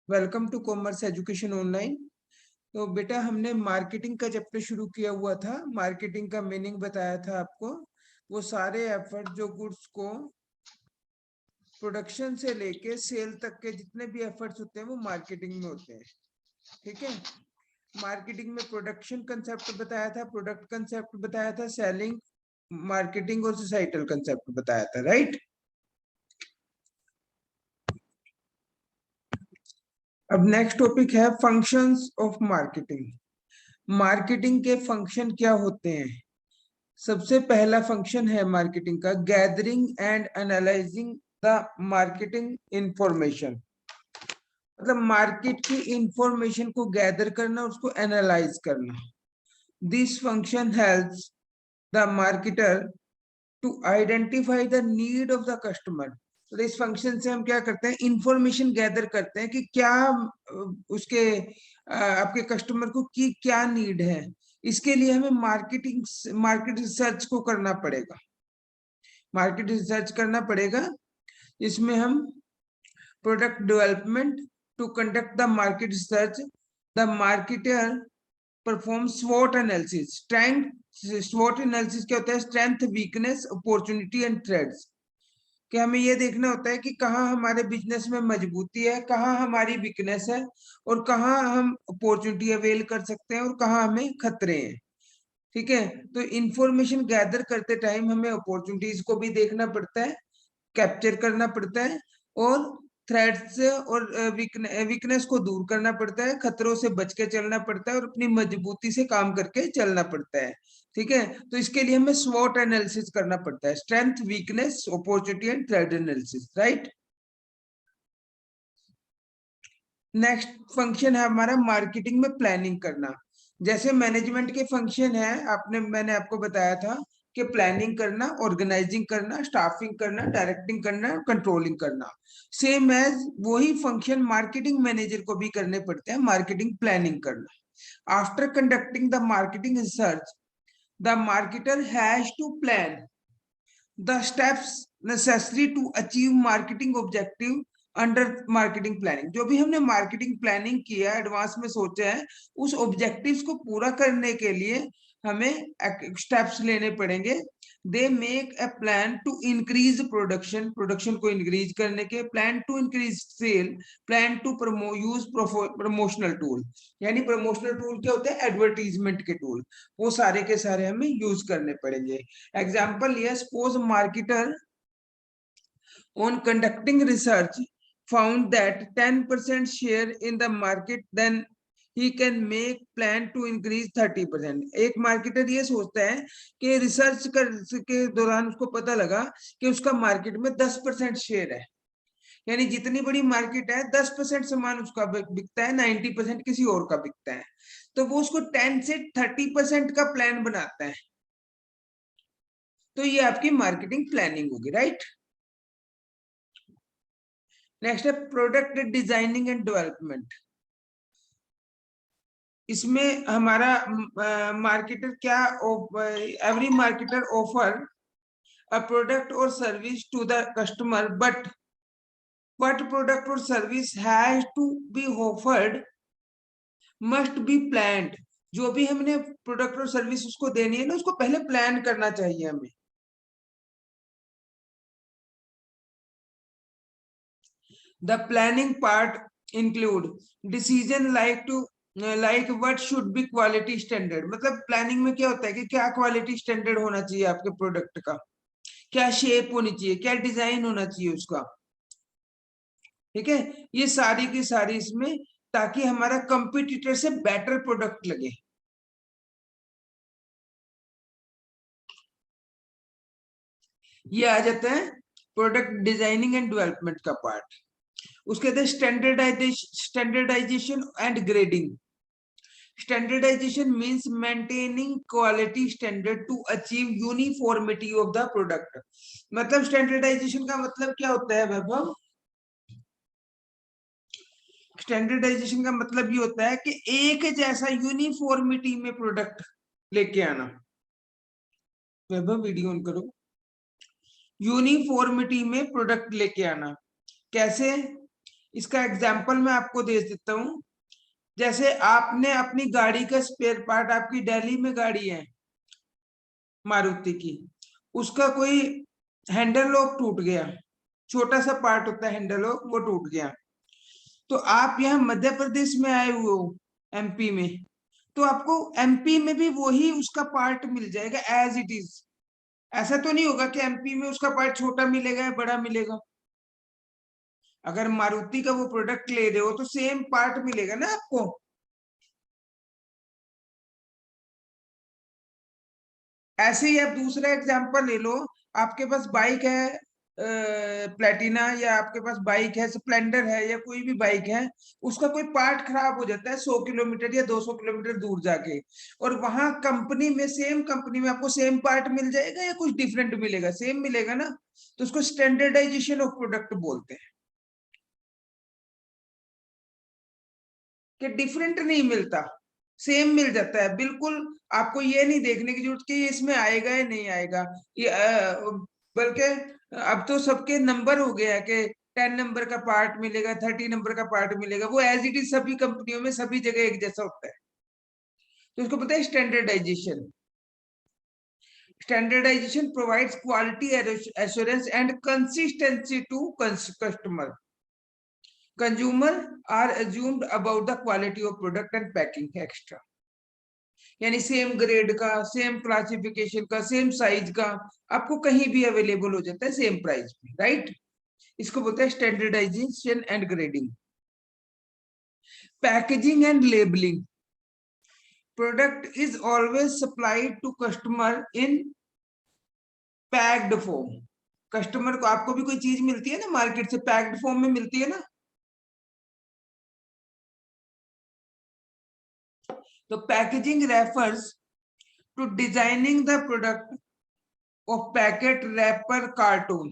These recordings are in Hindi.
Welcome to commerce education online. तो बेटा हमने मार्केटिंग का चैप्टर शुरू किया हुआ था। मार्केटिंग का मीनिंग बताया था आपको। वो सारे एफर्ट जो गुड्स को प्रोडक्शन से लेके सेल तक के जितने भी एफर्ट्स होते हैं वो मार्केटिंग में होते हैं। ठीक है। मार्केटिंग में प्रोडक्शन कंसेप्ट बताया था, प्रोडक्ट कंसेप्ट बताया था, सेलिंग, मार्केटिंग और सोसाइटल कंसेप्ट बताया था। राइट। अब नेक्स्ट टॉपिक है फंक्शंस ऑफ मार्केटिंग। मार्केटिंग के फंक्शन क्या होते हैं? सबसे पहला फंक्शन है मार्केटिंग का gathering and analysing the marketing information. मतलब मार्केट की इंफॉर्मेशन को गैदर करना, उसको एनालाइज करना। This function helps the marketer to identify the need of the customer. तो इस फंक्शन से हम क्या करते हैं, इंफॉर्मेशन गैदर करते हैं कि क्या उसके आपके कस्टमर को की क्या नीड है। इसके लिए हमें मार्केट रिसर्च को करना पड़ेगा। मार्केट रिसर्च करना पड़ेगा। इसमें हम product development to conduct the market research, the marketer perform स्वॉट analysis. स्वॉट analysis क्या होता है? Strength, weakness, opportunity and threats. कि हमें ये देखना होता है कि कहाँ हमारे बिजनेस में मजबूती है, कहाँ हमारी वीकनेस है, और कहाँ हम अपॉर्चुनिटी अवेल कर सकते हैं और कहाँ हमें खतरे हैं। ठीक है। तो इंफॉर्मेशन गैदर करते टाइम हमें अपॉर्चुनिटीज को भी देखना पड़ता है, कैप्चर करना पड़ता है, और थ्रेट्स और वीकनेस को दूर करना पड़ता है, खतरों से बच के चलना पड़ता है और अपनी मजबूती से काम करके चलना पड़ता है। ठीक है। तो इसके लिए हमें स्वॉट एनालिसिस करना पड़ता है, strength, weakness, opportunity and threat analysis. Right. Next function है हमारा मार्केटिंग में प्लानिंग करना। जैसे मैनेजमेंट के फंक्शन है, मैंने आपको बताया था कि प्लानिंग करना, ऑर्गेनाइजिंग करना, स्टाफिंग करना, डायरेक्टिंग करना, कंट्रोलिंग करना। सेम एज वही फंक्शन मार्केटिंग मैनेजर को भी करने पड़ते हैं, मार्केटिंग प्लानिंग करना। After conducting the marketing research, the marketer has to plan the steps necessary to achieve marketing objective under marketing planning. जो भी हमने मार्केटिंग प्लानिंग किया, एडवांस में सोचा है, उस ऑब्जेक्टिव्स को पूरा करने के लिए हमें स्टेप्स लेने पड़ेंगे। They make a plan to increase production, production को इंक्रीज करने के, plan to increase sale, plan to use promotional tool. यानी प्रमोशनल टूल क्या होते हैं? एडवर्टीजमेंट के टूल। वो सारे के सारे हमें यूज करने पड़ेंगे। Example, yes, suppose marketer on conducting research found that 10% share in the market, then he can make plan to increase 30%। एक मार्केटर ये सोचता है कि रिसर्च के दौरान उसको पता लगा कि उसका मार्केट में 10% शेयर है। यानी जितनी बड़ी मार्केट है, 10% सामान उसका बिकता है, 90% किसी और का बिकता है। तो वो उसको 10 से 30% का प्लान बनाता है। तो ये आपकी मार्केटिंग प्लानिंग होगी। राइट। नेक्स्ट है प्रोडक्ट डिजाइनिंग एंड डेवलपमेंट। इसमें हमारा मार्केटर क्या, every marketer offer a product और service to the customer, but what product or service has to be offered must be planned। जो भी हमने प्रोडक्ट और सर्विस उसको देनी है ना, उसको पहले प्लान करना चाहिए हमें। The planning part include decision like what should be quality standard। मतलब प्लानिंग में क्या होता है कि क्या क्वालिटी स्टैंडर्ड होना चाहिए आपके प्रोडक्ट का, क्या शेप होनी चाहिए, क्या डिजाइन होना चाहिए उसका। ठीक है। ये सारी की सारी इसमें, ताकि हमारा कंपटीटर से बेटर प्रोडक्ट लगे। ये आ जाता है प्रोडक्ट डिजाइनिंग एंड डेवलपमेंट का पार्ट। उसके बाद standardisation and grading. Standardization means maintaining quality standard to achieve uniformity of the product। मतलब स्टैंडर्डाइजेशन का मतलब क्या होता है वैभव? स्टैंडर्डाइजेशन का मतलब ये होता है कि एक जैसा यूनिफॉर्मिटी में प्रोडक्ट लेके आना। वैभव वीडियो ऑन करो। यूनिफॉर्मिटी में प्रोडक्ट लेके आना कैसे? इसका एग्जाम्पल मैं आपको दे देता हूँ। जैसे आपने अपनी गाड़ी का स्पेयर पार्ट, आपकी दिल्ली में गाड़ी है मारुति की, उसका कोई हैंडल लॉक टूट गया, छोटा सा पार्ट होता है हैंडल लॉक, वो टूट गया, तो आप यहाँ मध्य प्रदेश में आए हुए हो, एमपी में, तो आपको एमपी में भी वही उसका पार्ट मिल जाएगा एज इट इज। ऐसा तो नहीं होगा कि एमपी में उसका पार्ट छोटा मिलेगा या बड़ा मिलेगा। अगर मारुति का वो प्रोडक्ट ले रहे हो तो सेम पार्ट मिलेगा ना आपको। ऐसे ही आप दूसरा एग्जांपल ले लो, आपके पास बाइक है प्लेटिना, या आपके पास बाइक है स्प्लेंडर है, या कोई भी बाइक है, उसका कोई पार्ट खराब हो जाता है 100 किलोमीटर या 200 किलोमीटर दूर जाके, और वहां कंपनी में, सेम कंपनी में आपको सेम पार्ट मिल जाएगा या कुछ डिफरेंट मिलेगा? सेम मिलेगा ना। तो उसको स्टैंडर्डाइजेशन ऑफ प्रोडक्ट बोलते हैं, कि डिफरेंट नहीं मिलता, सेम मिल जाता है बिल्कुल। आपको ये नहीं देखने की जरूरत कि ये इसमें आएगा या नहीं आएगा, ये बल्कि अब तो सबके नंबर हो गया है कि 10 नंबर का पार्ट मिलेगा, 30 नंबर का पार्ट मिलेगा, वो एज इट इज सभी कंपनियों में सभी जगह एक जैसा होता है। तो इसको पता है standardisation. Standardisation provides quality assurance and consistency to customer. Consumer are assumed about the quality of product and packing extra, यानी सेम ग्रेड का, सेम क्लासिफिकेशन का, सेम साइज का आपको कहीं भी अवेलेबल हो जाता है सेम प्राइस में, राइट। इसको बोलते हैं standardisation and grading. Packaging and labelling, product is always supplied to customer in packed form. Customer को, आपको भी कोई चीज मिलती है ना मार्केट से, पैक्ड फॉर्म में मिलती है ना। तो packaging refers to designing the product of packet, wrapper, cartoon,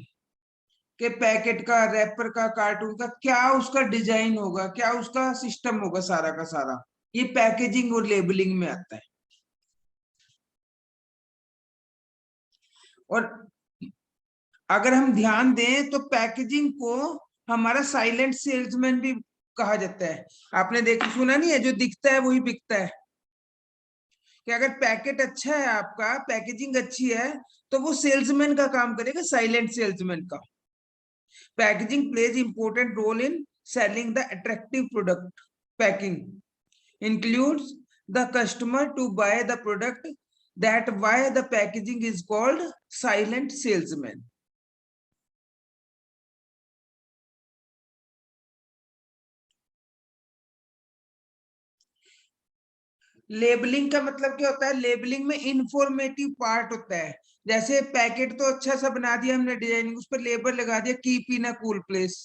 के पैकेट का, रैपर का, कार्टून का क्या उसका डिजाइन होगा, क्या उसका सिस्टम होगा, सारा का सारा ये पैकेजिंग और लेबलिंग में आता है। और अगर हम ध्यान दें तो पैकेजिंग को हमारा साइलेंट सेल्समैन भी कहा जाता है। आपने देख सुना नहीं है, जो दिखता है वही बिकता है, कि अगर पैकेट अच्छा है, आपका पैकेजिंग अच्छी है, तो वो सेल्समैन का काम करेगा, साइलेंट सेल्समैन का। Packaging plays important role in selling the attractive product. Packing includes the customer to buy the product. That why the packaging is called silent salesman. Labelling का मतलब क्या होता है? लेबलिंग में इंफॉर्मेटिव पार्ट होता है। जैसे पैकेट तो अच्छा सा बना दिया हमने डिजाइनिंग, उस पर लेबल लगा दिया keep in a cool place.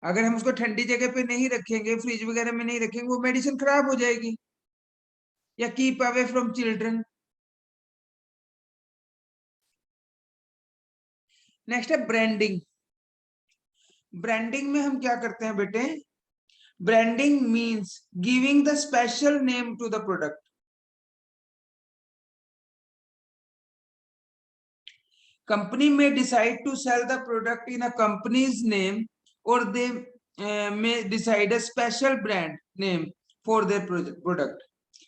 अगर हम उसको ठंडी जगह पे नहीं रखेंगे, फ्रिज वगैरह में नहीं रखेंगे, वो मेडिसिन खराब हो जाएगी। या keep away from children. Next है ब्रांडिंग। ब्रांडिंग में हम क्या करते हैं बेटे? Branding means giving the special name to the product. Company may decide to sell the product in a company's name, और they may decide a special brand name for their product.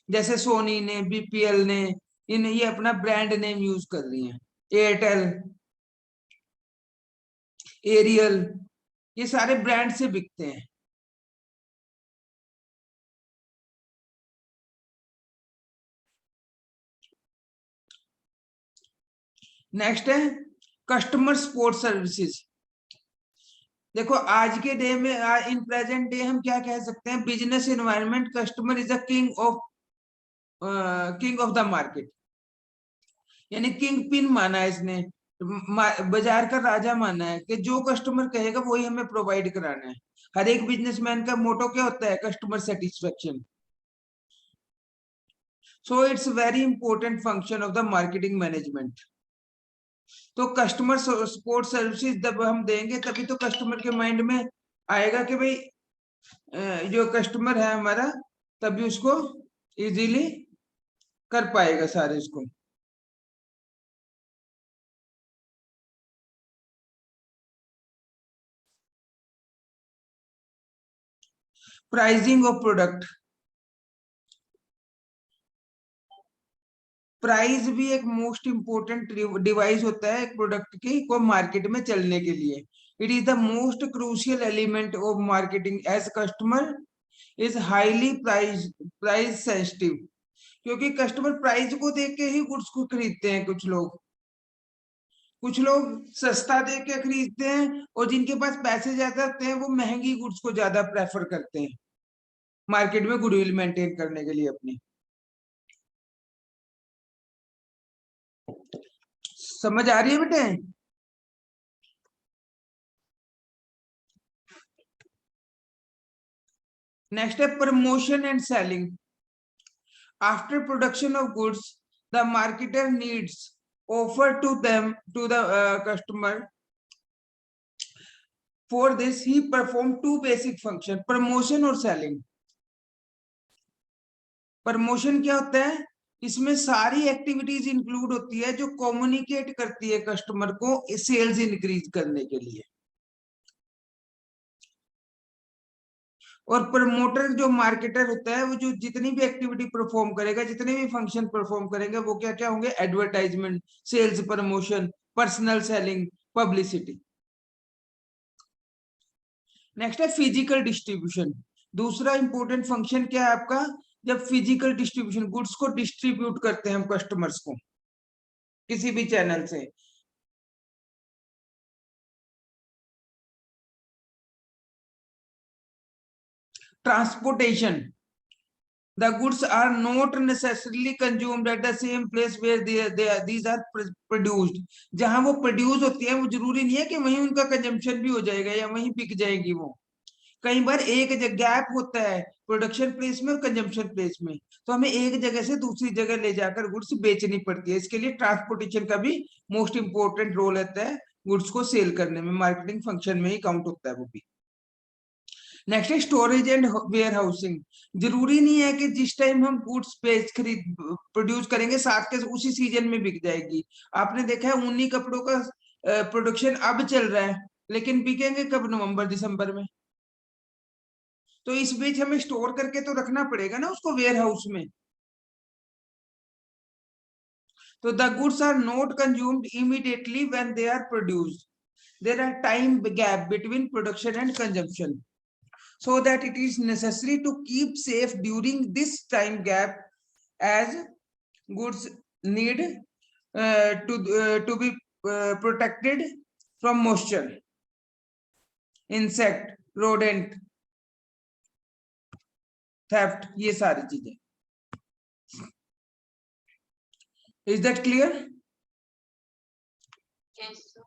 जैसे सोनी ने, बीपीएल ने, इन ये अपना ब्रांड नेम यूज कर रही हैं। एयरटेल, एरियल, ये सारे ब्रांड से बिकते हैं। नेक्स्ट है कस्टमर सपोर्ट सर्विसेज। देखो आज के डे में, इन प्रेजेंट डे हम क्या कह सकते हैं? Business environment, customer is a king of the market, यानी किंग पिन माना है इसने, बाजार का राजा माना है, कि जो कस्टमर कहेगा वही हमें प्रोवाइड कराना है। हर एक बिजनेसमैन का मोटो क्या होता है? Customer satisfaction. So it's very important function of the marketing management. तो कस्टमर सपोर्ट सर्विसेज जब हम देंगे, तभी तो कस्टमर के माइंड में आएगा कि भाई जो कस्टमर है हमारा, तभी उसको इजीली कर पाएगा सारे इसको। प्राइसिंग ऑफ प्रोडक्ट, प्राइस भी एक मोस्ट इंपोर्टेंट डिवाइस होता है एक प्रोडक्ट की को मार्केट में चलने के लिए। It is the most crucial element of marketing as customer is highly price sensitive. क्योंकि कस्टमर प्राइस को देख के ही गुड्स को खरीदते हैं। कुछ लोग सस्ता देख के खरीदते हैं और जिनके पास पैसे ज्यादा होते हैं वो महंगी गुड्स को ज्यादा प्रेफर करते हैं मार्केट में गुडविल मेंटेन करने के लिए अपनी। समझ आ रही है बेटे? नेक्स्ट है promotion and selling. After production of goods the marketer needs offer to the customer. For this he perform two basic function, promotion और selling। प्रमोशन क्या होता है? इसमें सारी एक्टिविटीज इंक्लूड होती है जो कम्युनिकेट करती है कस्टमर को सेल्स इंक्रीज करने के लिए। और प्रमोटर जो मार्केटर होता है वो जो जितनी भी एक्टिविटी परफॉर्म करेगा, जितने भी फंक्शन परफॉर्म करेंगे वो क्या क्या होंगे? Advertisement, sales promotion, personal selling, publicity. Next है फिजिकल डिस्ट्रीब्यूशन। दूसरा इंपॉर्टेंट फंक्शन क्या है आपका? जब फिजिकल डिस्ट्रीब्यूशन, गुड्स को डिस्ट्रीब्यूट करते हैं हम कस्टमर्स को किसी भी चैनल से। Transportation, the goods are not necessarily consumed at the same place where these are produced। जहां वो प्रोड्यूस होती है वो जरूरी नहीं है कि वहीं उनका कंजम्पशन भी हो जाएगा या वहीं बिक जाएगी वो। कई बार एक गैप होता है प्रोडक्शन प्लेस में और कंजम्पशन प्लेस में, तो हमें एक जगह से दूसरी जगह ले जाकर गुड्स बेचनी पड़ती है। इसके लिए ट्रांसपोर्टेशन का भी मोस्ट इंपोर्टेंट रोल रहता है गुड्स को सेल करने में, मार्केटिंग फंक्शन में ही काउंट होता है वो भी। नेक्स्ट है स्टोरेज एंड वेयर हाउसिंग। जरूरी नहीं है कि जिस टाइम हम गुड्स बेच खरीद प्रोड्यूस करेंगे साथ के उसी सीजन में बिक जाएगी। आपने देखा है ऊनी कपड़ों का प्रोडक्शन अब चल रहा है लेकिन बिकेंगे कब? नवंबर दिसंबर में। तो इस बीच हमें स्टोर करके तो रखना पड़ेगा ना उसको वेयर हाउस में। तो the goods are not consumed immediately when they are produced. There are time gap between production and consumption, so that it is necessary to keep safe during this time gap, as goods need to be protected from moisture, insect, rodent, theft, ये सारी चीजें। Is that clear? Yes, sir.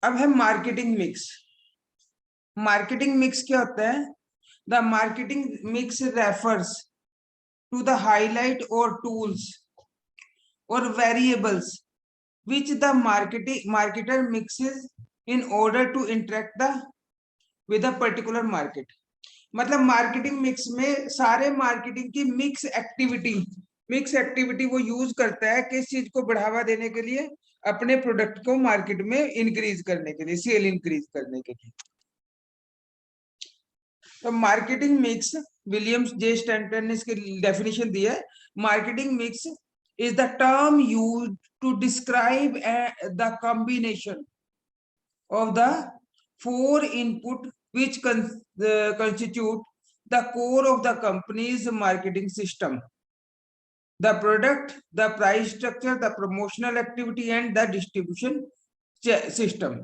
अब है मार्केटिंग मिक्स। मार्केटिंग मिक्स क्या होता है? The marketing mix refers to the highlight और टूल्स और variables which the marketer mixes in order to interact with a particular market। मतलब मार्केटिंग मिक्स में सारे मार्केटिंग की मिक्स एक्टिविटी वो यूज करता है किस चीज को बढ़ावा देने के लिए? अपने प्रोडक्ट को मार्केट में इंक्रीज करने के लिए, सेल इंक्रीज करने के लिए। तो मार्केटिंग मिक्स, विलियम्स जे स्टैंटन ने इसकी डेफिनेशन दी है। Marketing mix is the term used to describe the combination of the four input which constitute the core of the company's marketing system: the product, the price structure, the promotional activity and the distribution system।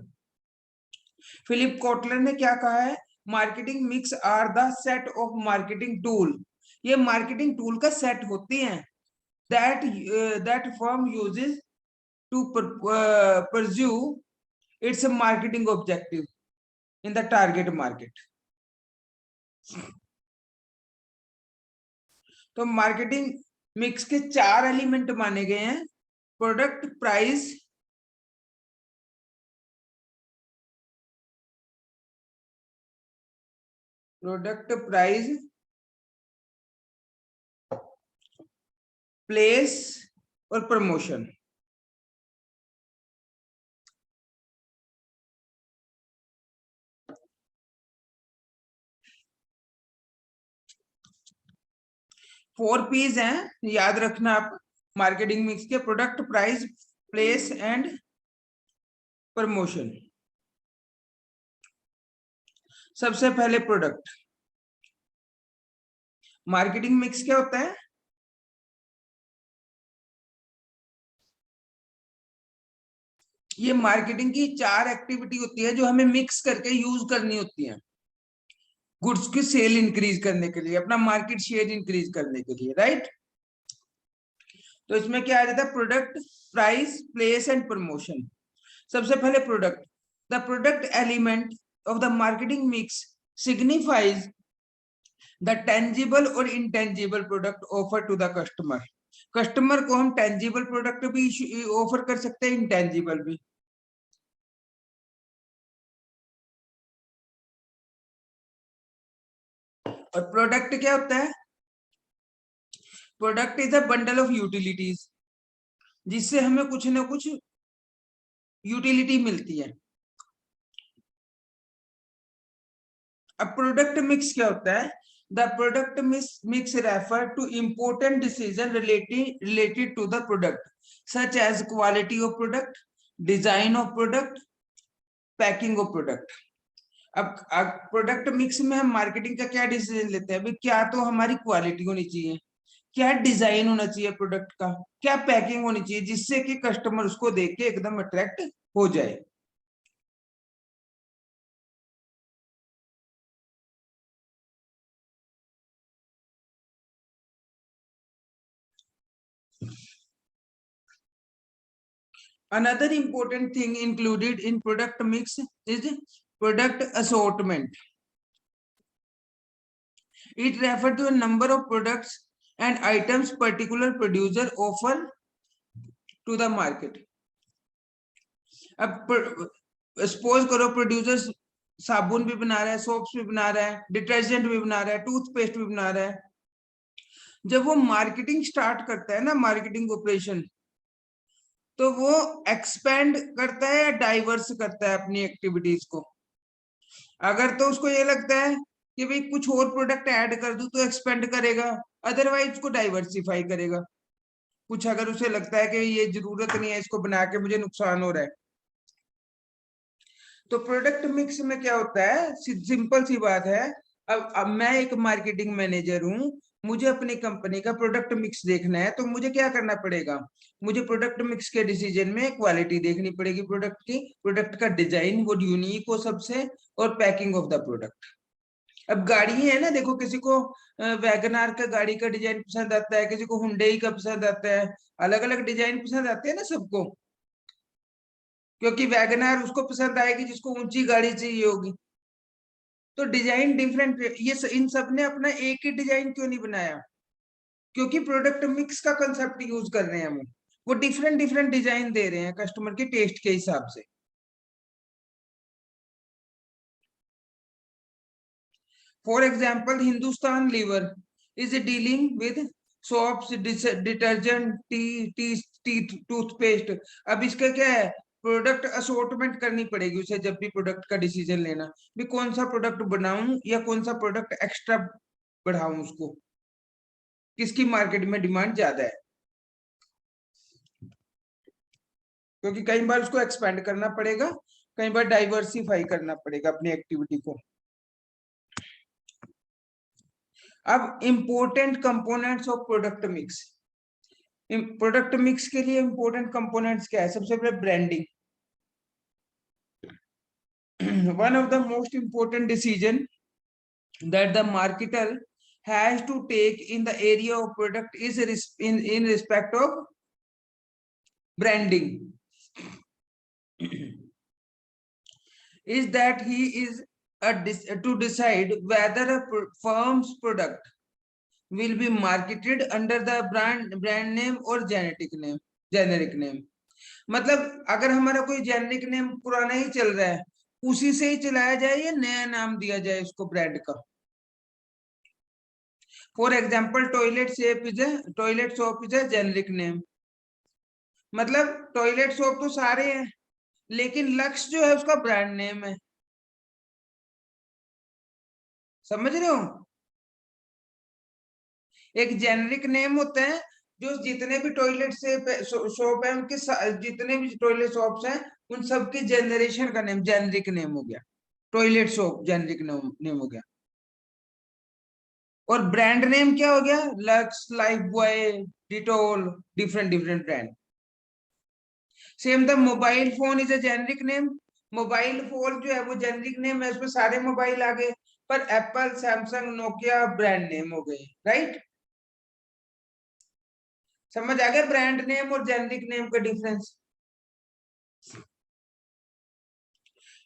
Philip Kotler ने क्या कहा है? Marketing mix are the set of marketing tool. ये मार्केटिंग टूल का सेट होते हैं that firm uses to pursue its marketing objective in the target market। तो मार्केटिंग मिक्स के चार एलिमेंट माने गए हैं: प्रोडक्ट, प्राइस, प्लेस और प्रमोशन। 4 P's हैं, याद रखना आप मार्केटिंग मिक्स के: product, price, place and promotion. सबसे पहले प्रोडक्ट। मार्केटिंग मिक्स क्या होता है? ये मार्केटिंग की 4 एक्टिविटी होती है जो हमें मिक्स करके यूज करनी होती है गुड्स की सेल इंक्रीज करने के लिए, अपना मार्केट शेयर इंक्रीज करने के लिए, राइट? तो इसमें क्या आ जाता है? Product, price, place and promotion. सबसे पहले product. The product element of the marketing mix signifies the tangible और intangible product offer to the customer. Customer को हम टेंजिबल प्रोडक्ट भी ऑफर कर सकते हैं, इंटेंजिबल भी। और प्रोडक्ट क्या होता है? Product is a bundle of utilities, जिससे हमें कुछ ना कुछ यूटिलिटी मिलती है। अब प्रोडक्ट मिक्स क्या होता है? The product mix refer to important decision related to the product, such as quality of product, design of product, packing of product. अब प्रोडक्ट मिक्स में हम मार्केटिंग का क्या डिसीजन लेते हैं? अभी क्या तो हमारी क्वालिटी होनी चाहिए, क्या डिजाइन होना चाहिए प्रोडक्ट का, क्या पैकिंग होनी चाहिए, जिससे कि कस्टमर उसको देख के एकदम अट्रैक्ट हो जाए। Another important thing included in product mix is product assortment. It refers to a number of products and items particular producer offer to the market. अब सपोज करो प्रोड्यूसर साबुन भी बना रहा है, सोप्स भी बना रहा है, डिटर्जेंट भी बना रहा है, टूथपेस्ट भी बना रहा है। जब वो मार्केटिंग स्टार्ट करता है ना, मार्केटिंग ऑपरेशन, तो वो एक्सपेंड करता है या डाइवर्स करता है अपनी एक्टिविटीज को? अगर तो उसको ये लगता है कि भाई कुछ और प्रोडक्ट ऐड कर दूं तो एक्सपेंड करेगा, अदरवाइज उसको डाइवर्सिफाई करेगा। कुछ अगर उसे लगता है कि ये जरूरत नहीं है, इसको बना के मुझे नुकसान हो रहा है। तो प्रोडक्ट मिक्स में क्या होता है? सिंपल सी बात है। अब मैं एक मार्केटिंग मैनेजर हूं, मुझे अपनी कंपनी का प्रोडक्ट मिक्स देखना है, तो मुझे क्या करना पड़ेगा? मुझे प्रोडक्ट मिक्स के डिसीजन में क्वालिटी देखनी पड़ेगी प्रोडक्ट की, प्रोडक्ट का डिजाइन वो यूनिक हो सबसे, और पैकिंग ऑफ द प्रोडक्ट। अब गाड़ी है ना, देखो किसी को वैगनार का गाड़ी का डिजाइन पसंद आता है, किसी को हुंडई का पसंद आता है, अलग अलग डिजाइन पसंद आते हैं ना सबको, क्योंकि वैगनार उसको पसंद आएगी जिसको ऊंची गाड़ी चाहिए होगी। तो डिजाइन डिफरेंट, इन सब ने अपना एक ही डिजाइन क्यों नहीं बनाया? क्योंकि प्रोडक्ट मिक्स का कंसेप्ट यूज कर रहे हैं हम। वो डिफरेंट डिफरेंट डिजाइन दे रहे हैं कस्टमर के टेस्ट के हिसाब से। For example, Hindustan Lever is dealing with soaps, detergent, tea toothpaste. अब इसका क्या है? प्रोडक्ट असोर्टमेंट करनी पड़ेगी उसे जब भी प्रोडक्ट का डिसीजन लेना, भी कौन सा प्रोडक्ट बनाऊं या कौन सा प्रोडक्ट एक्स्ट्रा बढ़ाऊं, उसको किसकी मार्केट में डिमांड ज्यादा है। क्योंकि कई बार उसको एक्सपेंड करना पड़ेगा, कई बार डाइवर्सिफाई करना पड़ेगा अपनी एक्टिविटी को। अब important components of product mix. Product mix के लिए इंपॉर्टेंट कंपोनेंट्स क्या है? सबसे पहले branding. one of the most important decision that the marketer has to take in the area of product is in respect of branding. Is that he is to decide whether a firm's product will be marketed under the brand name or generic name. मतलब अगर हमारा कोई जेनरिक नेम पुराना ही चल रहा है, उसी से ही चलाया जाए या नया नाम दिया जाए उसको ब्रांड का? For example, toilet soap is a generic name. मतलब टॉयलेट सोप तो सारे हैं, लेकिन लक्स जो है उसका ब्रांड नेम है। समझ रहे हो? एक जेनरिक नेम होता है जो जितने भी टॉयलेट से शॉप है उनके जितने भी टॉयलेट शॉप्स हैं उन सबकी जनरेशन का नेम जेनरिक नेम हो गया, टॉयलेट शॉप जेनरिक नेम हो गया। और ब्रांड नेम क्या हो गया, lux, life boy, Dettol, different different brand. Same the mobile phone is a generic name, mobile phone जो है वो जेनरिक नेम है, उसमें सारे मोबाइल आ गए, पर Apple, Samsung, Nokia brand name हो गए, राइट। समझ आ गया ब्रांड नेम और जेनरिक नेम का difference.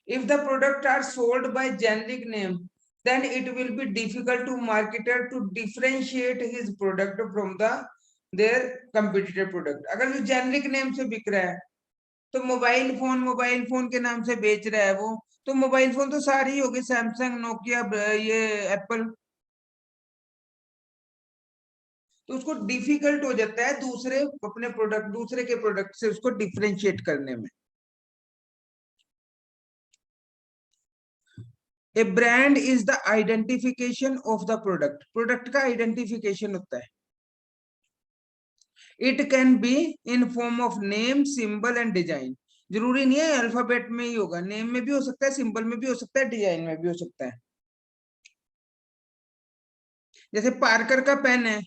If the product are sold by generic name, then it will be difficult to marketer to differentiate his product from their competitor product. अगर जो जेनरिक नेम से बिक रहा है तो मोबाइल फोन के नाम से बेच रहा है वो, तो मोबाइल फोन तो सारे ही हो गए, सैमसंग, नोकिया, ये एप्पल। तो उसको डिफिकल्ट हो जाता है दूसरे के प्रोडक्ट से उसको डिफरेंशिएट करने में। ए brand is the identification of the product, product का आइडेंटिफिकेशन होता है। It can be in form of name, symbol and design. जरूरी नहीं है अल्फाबेट में ही होगा, नेम में भी हो सकता है, सिंबल में भी हो सकता है, डिजाइन में भी हो सकता है। जैसे पार्कर का पेन है,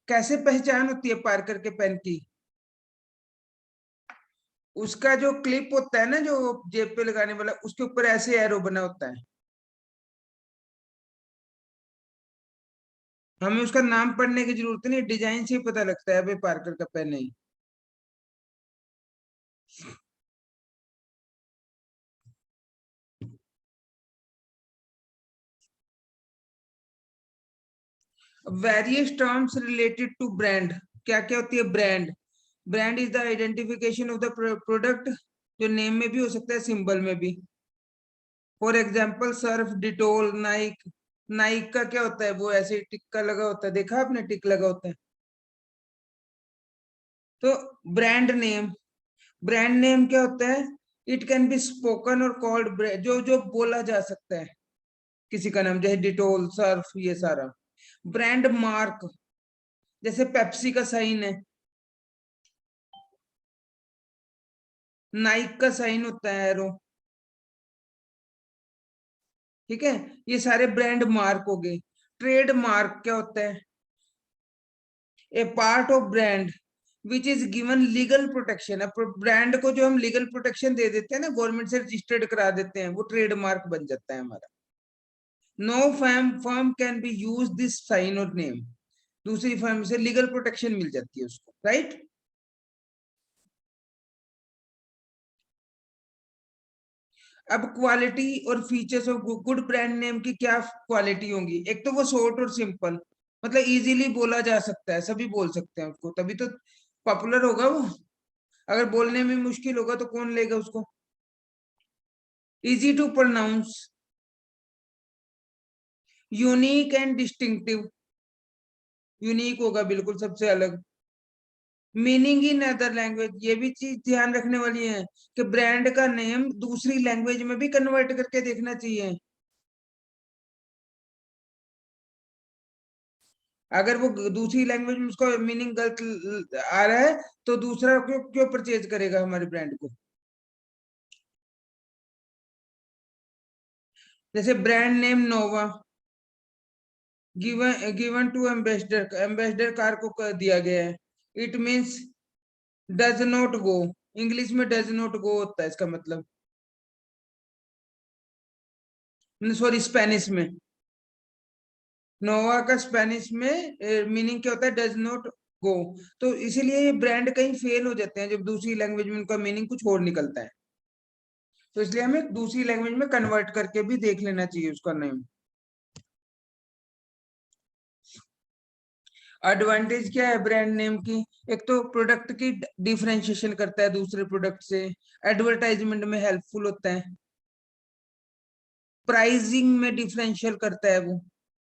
कैसे पहचान होती है पार्कर के पेन की, उसका जो क्लिप होता है ना जो जेब पे लगाने वाला, उसके ऊपर ऐसे एरो बना होता है, हमें उसका नाम पढ़ने की जरूरत नहीं, डिजाइन से ही पता लगता है भाई पार्कर का पेन है। Various terms related to brand, क्या क्या होती है brand, brand is the identification of the product, जो नेम में भी हो सकता है, सिंबल में भी। For example Surf, Dettol, Nike. Nike का क्या होता है, वो ऐसे टिक्का लगा होता है, देखा आपने टिक लगा होता है। तो ब्रांड नेम, ब्रांड नेम क्या होता है, इट कैन बी स्पोकन और कॉल्ड, जो जो बोला जा सकता है किसी का नाम, जैसे डिटोल, सर्फ, ये सारा। ब्रांड मार्क, जैसे पेप्सी का साइन है, नाइक का साइन होता है एरो, ठीक है। ये सारे ब्रांड मार्क हो गए। ट्रेड मार्क क्या होता है, a part of brand which is given legal protection. अब ब्रांड को जो हम लीगल प्रोटेक्शन दे देते हैं ना, गवर्नमेंट से रजिस्टर्ड करा देते हैं, वो ट्रेड मार्क बन जाता है हमारा। No firm can be use this sign और नेम, दूसरी फर्म से लीगल प्रोटेक्शन मिल जाती है उसको, राइट। अब क्वालिटी और features of good brand name की क्या क्वालिटी होंगी, एक तो वो शॉर्ट और सिंपल, मतलब इजीली बोला जा सकता है, सभी बोल सकते हैं उसको, तभी तो पॉपुलर होगा वो। अगर बोलने में मुश्किल होगा तो कौन लेगा उसको। Easy to pronounce, unique and distinctive, unique होगा बिल्कुल सबसे अलग। मीनिंग इन अदर लैंग्वेज, ये भी चीज ध्यान रखने वाली है कि ब्रांड का नेम दूसरी लैंग्वेज में भी कन्वर्ट करके देखना चाहिए। अगर वो दूसरी लैंग्वेज में उसका मीनिंग गलत आ रहा है तो दूसरा क्यों क्यों परचेज करेगा हमारे ब्रांड को। जैसे brand name Nova, given to Ambassador, Ambassador car को दिया गया है। It means does not go, English में डज नॉट गो होता है इसका मतलब, सॉरी स्पेनिश में। नोवा का स्पेनिश में मीनिंग क्या होता है, डज नॉट गो। तो इसीलिए ये ब्रांड कहीं फेल हो जाते हैं जब दूसरी लैंग्वेज में उनका मीनिंग कुछ और निकलता है, तो इसलिए हमें दूसरी लैंग्वेज में कन्वर्ट करके भी देख लेना चाहिए उसका नेम। एडवांटेज क्या है ब्रांड नेम की, एक तो प्रोडक्ट की डिफरेंशिएशन करता है दूसरे प्रोडक्ट से, एडवर्टाइजमेंट में हेल्पफुल होता है, प्राइसिंग में डिफरेंशियल करता है वो,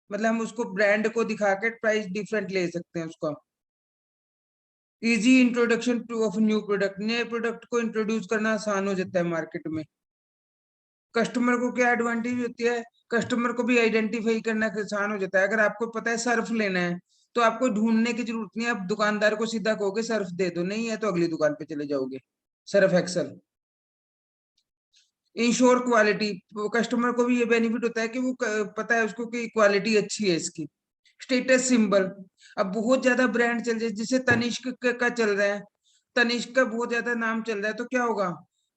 मतलब हम उसको ब्रांड को दिखा के प्राइस डिफरेंट ले सकते हैं उसका। Easy introduction two of new product, नए प्रोडक्ट को इंट्रोड्यूस करना आसान हो जाता है मार्केट में। कस्टमर को क्या एडवांटेज होती है, कस्टमर को भी आइडेंटिफाई करना आसान हो जाता है। अगर आपको पता है सर्फ लेना है तो आपको ढूंढने की जरूरत नहीं है, आप दुकानदार को सीधा कहोगे सर्फ दे दो, नहीं है तो अगली दुकान पे चले जाओगे। Surf Excel. Ensure quality, customer को भी ये बेनिफिट होता है कि वो पता है उसको कि क्वालिटी अच्छी है इसकी। स्टेटस सिंबल, अब बहुत ज्यादा ब्रांड चल जाए, जैसे तनिष्क का चल रहा है, तनिष्क का बहुत ज्यादा नाम चल रहा है, तो क्या होगा,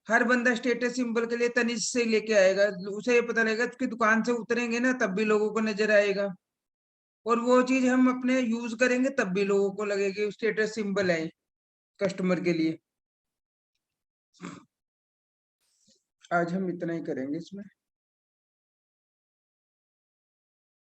हर बंदा स्टेटस सिंबल के लिए तनिष्क से लेके आएगा, उसे ये पता लगेगा उसकी दुकान से उतरेंगे ना तब भी लोगों को नजर आएगा, और वो चीज हम अपने यूज करेंगे तब भी लोगों को लगेगी स्टेटस सिंबल है कस्टमर के लिए। आज हम इतना ही करेंगे इसमें।